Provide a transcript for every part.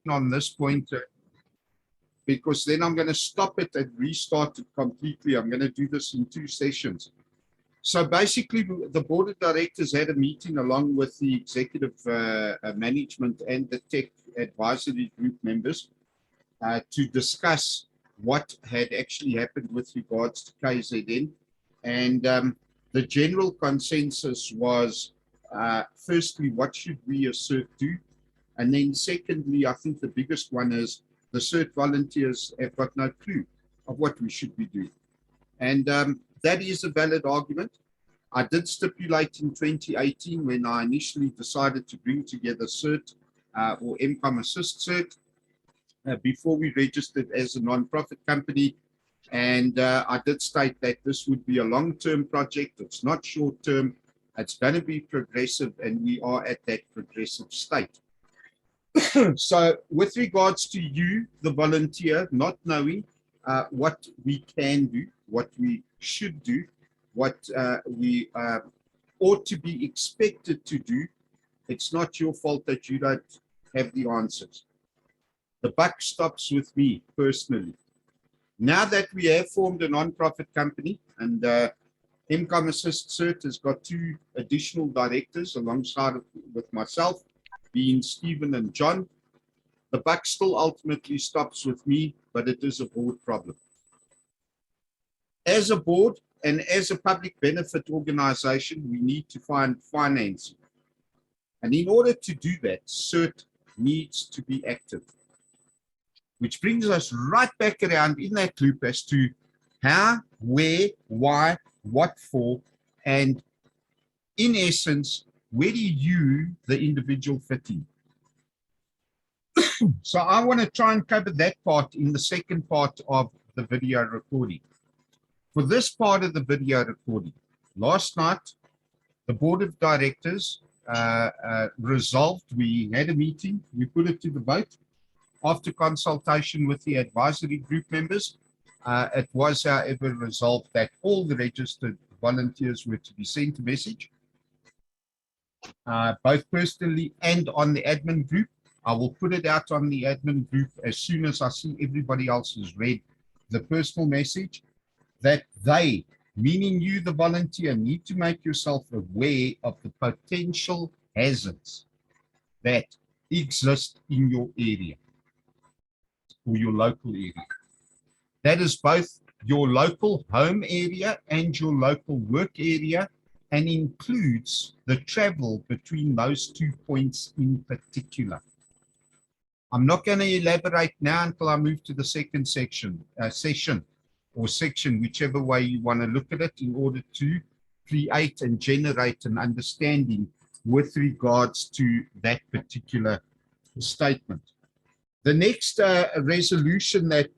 On this point, because then I'm going to stop it and restart it completely. I'm going to do this in 2 sessions. So basically, the board of directors had a meeting along with the executive management and the tech advisory group members to discuss what had actually happened with regards to KZN. And the general consensus was, firstly, what should we as CERT do? And then secondly, I think the biggest one is the CERT volunteers have got no clue of what we should be doing. And that is a valid argument. I did stipulate in 2018 when I initially decided to bring together CERT or MCOM Assist CERT before we registered as a non-profit company. And I did state that this would be a long-term project. It's not short-term. It's going to be progressive, and we are at that progressive state. So with regards to you, the volunteer, not knowing what we can do, what we should do, what we ought to be expected to do, it's not your fault that you don't have the answers. The buck stops with me personally. Now that we have formed a non-profit company, and MCOM Assist CERT has got 2 additional directors alongside with myself, being Stephen and John, the buck still ultimately stops with me, but it is a board problem. As a board and as a public benefit organization, we need to find financing. And in order to do that, CERT needs to be active. Which brings us right back around in that loop as to how, where, why, what for, and in essence, where do you, the individual, fit in? So I want to try and cover that part in the second part of the video recording. For this part of the video recording, last night, the board of directors resolved, we had a meeting, we put it to the vote. After consultation with the advisory group members, it was, however, resolved that all the registered volunteers were to be sent a message, both personally and on the admin group. I will put it out on the admin group as soon as I see everybody else has read the personal message, that they, meaning you, the volunteer, need to make yourself aware of the potential hazards that exist in your area or your local area. That is both your local home area and your local work area, and includes the travel between those 2 points in particular. I'm not going to elaborate now until I move to the second session, whichever way you want to look at it, in order to create and generate an understanding with regards to that particular statement. The next resolution that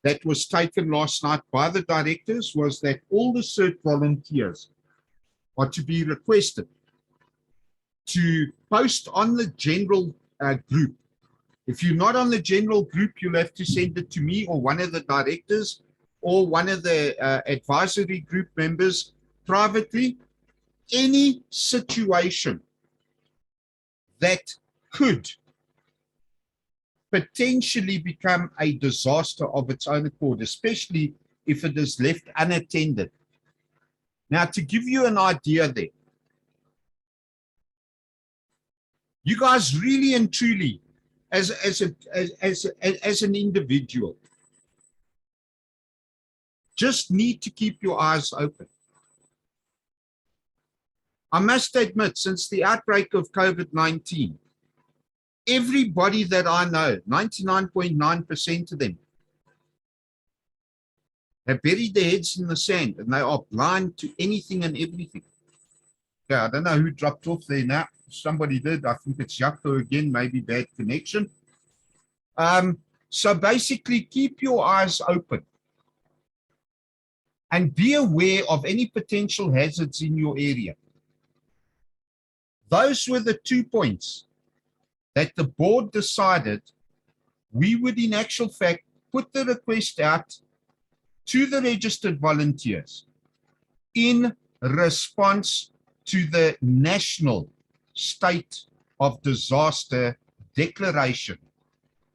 that was taken last night by the directors was that all the CERT volunteers are to be requested to post on the general group. If you're not on the general group, you'll have to send it to me or one of the directors or one of the advisory group members privately. Any situation that could potentially become a disaster of its own accord, especially if it is left unattended. Now, to give you an idea there, you guys really and truly, as an individual, just need to keep your eyes open. I must admit, since the outbreak of COVID-19, everybody that I know, 99.9% of them, have buried their heads in the sand and they are blind to anything and everything. Yeah, I don't know who dropped off there now. Somebody did. I think it's Jaco again, maybe bad connection. So basically, keep your eyes open and be aware of any potential hazards in your area. Those were the 2 points that the board decided we would, in actual fact, put the request out to the registered volunteers in response to the national state of disaster declaration.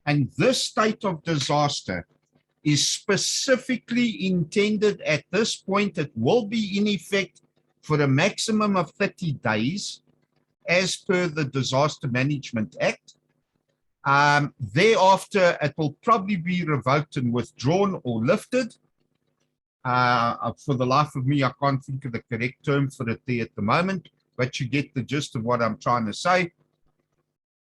And this state of disaster is specifically intended at this point. It will be in effect for a maximum of 30 days as per the Disaster Management Act. Thereafter, it will probably be revoked and withdrawn or lifted. For the life of me, I can't think of the correct term for it there at the moment, but you get the gist of what I'm trying to say.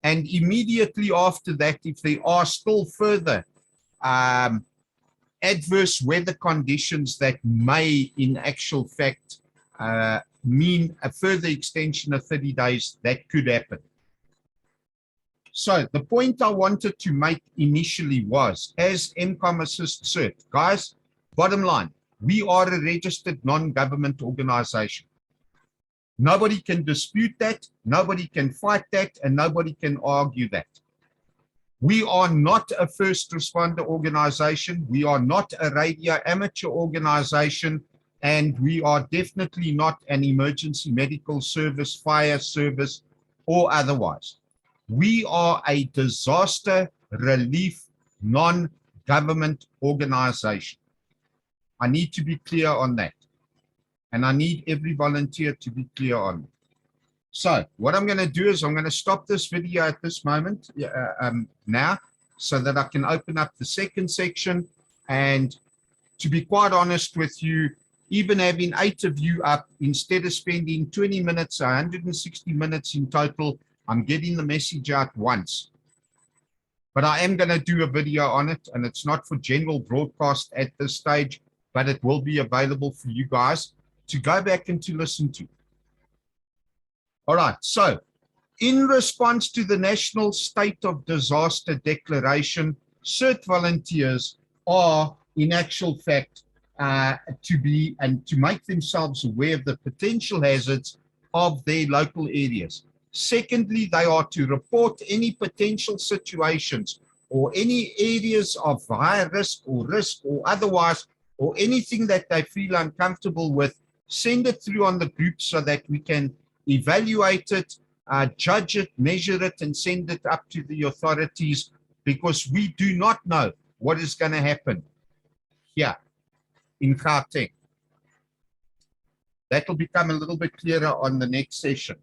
And immediately after that, if there are still further adverse weather conditions that may, in actual fact, mean a further extension of 30 days, that could happen. So the point I wanted to make initially was, as MCOM Assist CERT, guys, bottom line, we are a registered non-government organization. Nobody can dispute that, nobody can fight that, and nobody can argue that. We are not a first responder organization, we are not a radio amateur organization, and we are definitely not an emergency medical service, fire service, or otherwise. We are a disaster relief non-government organization. I need to be clear on that. And I need every volunteer to be clear on it. So what I'm going to do is I'm going to stop this video at this moment now, so that I can open up the second section. And to be quite honest with you, even having 8 of you up, instead of spending 20 minutes, 160 minutes in total, I'm getting the message out once. But I am going to do a video on it, and it's not for general broadcast at this stage, but it will be available for you guys to go back and to listen to. All right, so in response to the National State of Disaster Declaration, CERT volunteers are, in actual fact, to make themselves aware of the potential hazards of their local areas. Secondly, they are to report any potential situations or any areas of high risk or otherwise, or anything that they feel uncomfortable with. Send it through on the group so that we can evaluate it, judge it, measure it, and send it up to the authorities, because we do not know what is going to happen here in Gauteng. That will become a little bit clearer on the next session.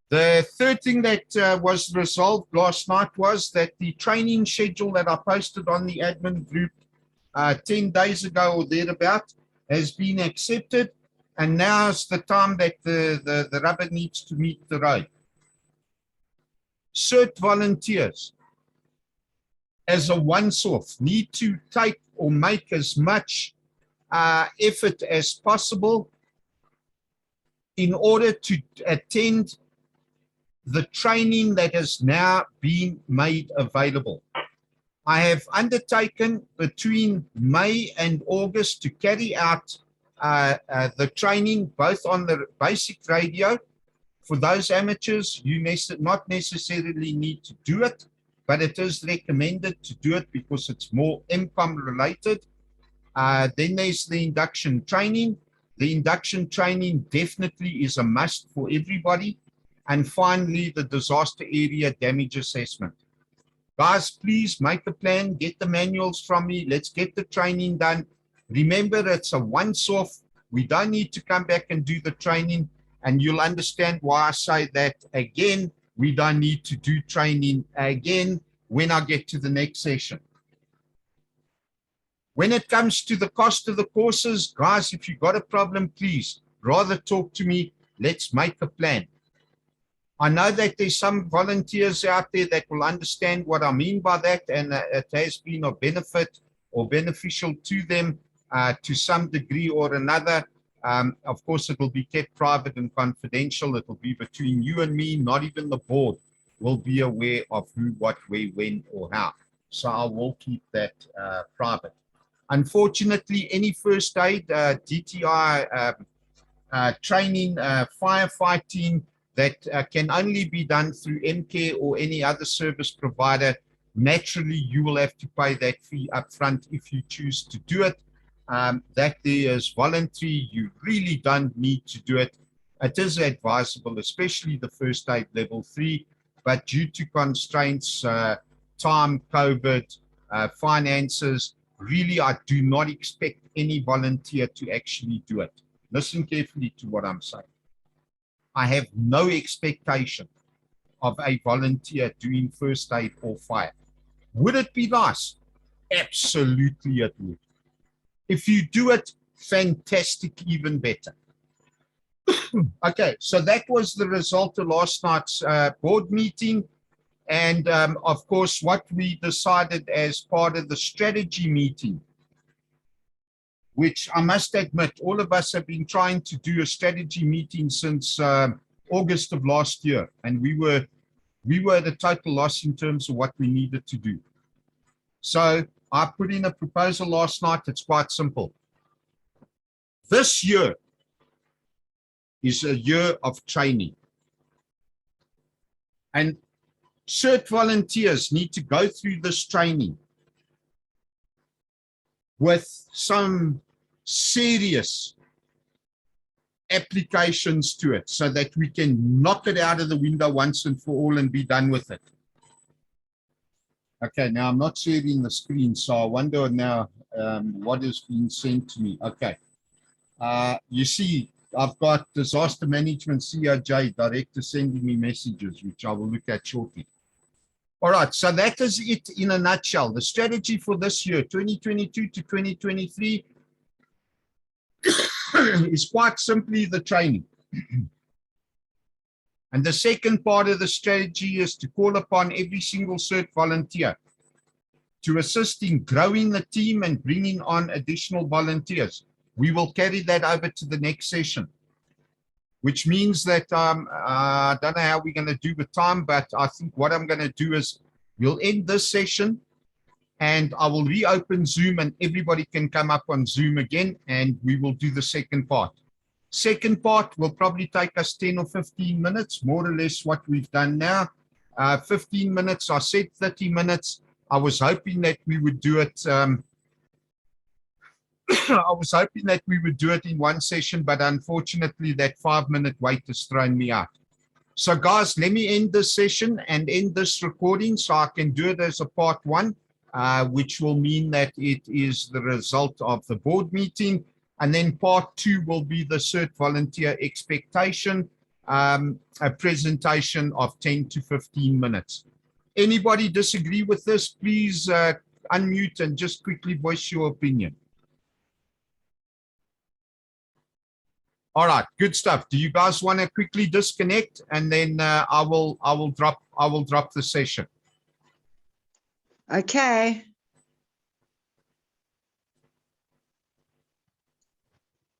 The third thing that was resolved last night was that the training schedule that I posted on the admin group 10 days ago or thereabout has been accepted, and now is the time that the rubber needs to meet the road. CERT volunteers, as a once-off, need to take or make as much effort as possible in order to attend the training that has now been made available. I have undertaken between May and August to carry out the training both on the basic radio. For those amateurs, you not necessarily need to do it, but it is recommended to do it because it's more MCOM related. Then there's the induction training. The induction training definitely is a must for everybody. And finally, the disaster area damage assessment. Guys, please make a plan, get the manuals from me. Let's get the training done. Remember, it's a once-off. We don't need to come back and do the training. And you'll understand why I say that again. We don't need to do training again when I get to the next session. When it comes to the cost of the courses, guys, if you've got a problem, please rather talk to me. Let's make a plan. I know that there's some volunteers out there that will understand what I mean by that, and it has been of benefit or beneficial to them to some degree or another. Of course, it will be kept private and confidential. It will be between you and me. Not even the board will be aware of who, what, where, when, or how. So I will keep that private. Unfortunately, any first aid, DTI training, firefighting, that can only be done through MCare or any other service provider. Naturally, you will have to pay that fee up front if you choose to do it. that there is voluntary. You really don't need to do it. It is advisable, especially the first aid level 3, but due to constraints, time, COVID, finances, really, I do not expect any volunteer to actually do it. Listen carefully to what I'm saying. I have no expectation of a volunteer doing first aid or fire. Would it be nice? Absolutely it would. If you do it, fantastic, even better. Okay, so that was the result of last night's board meeting. And of course, what we decided as part of the strategy meeting, which I must admit, all of us have been trying to do a strategy meeting since August of last year. And we were at a total loss in terms of what we needed to do. So I put in a proposal last night. It's quite simple. This year is a year of training. And CERT volunteers need to go through this training with some serious applications to it so that we can knock it out of the window once and for all and be done with it. Okay, now I'm not sharing the screen, so I wonder now what has been sent to me. Okay, you see, I've got Disaster Management COJ Director sending me messages, which I will look at shortly. All right, so that is it in a nutshell. The strategy for this year, 2022 to 2023, is quite simply the training. And the second part of the strategy is to call upon every single CERT volunteer to assist in growing the team and bringing on additional volunteers. We will carry that over to the next session, which means that I don't know how we're going to do the time, but I think what I'm going to do is we'll end this session and I will reopen Zoom and everybody can come up on Zoom again and we will do the second part. Second part will probably take us 10 or 15 minutes, more or less what we've done now. 15 minutes, I said 30 minutes. I was hoping that we would do it. I was hoping that we would do it in one session, but unfortunately that 5-minute wait has thrown me out. So guys, let me end this session and end this recording so I can do it as a part 1, which will mean that it is the result of the board meeting. And then part 2 will be the CERT volunteer expectation, a presentation of 10 to 15 minutes. Anybody disagree with this? Please unmute and just quickly voice your opinion. All right, good stuff. Do you guys want to quickly disconnect and then I will drop the session. Okay.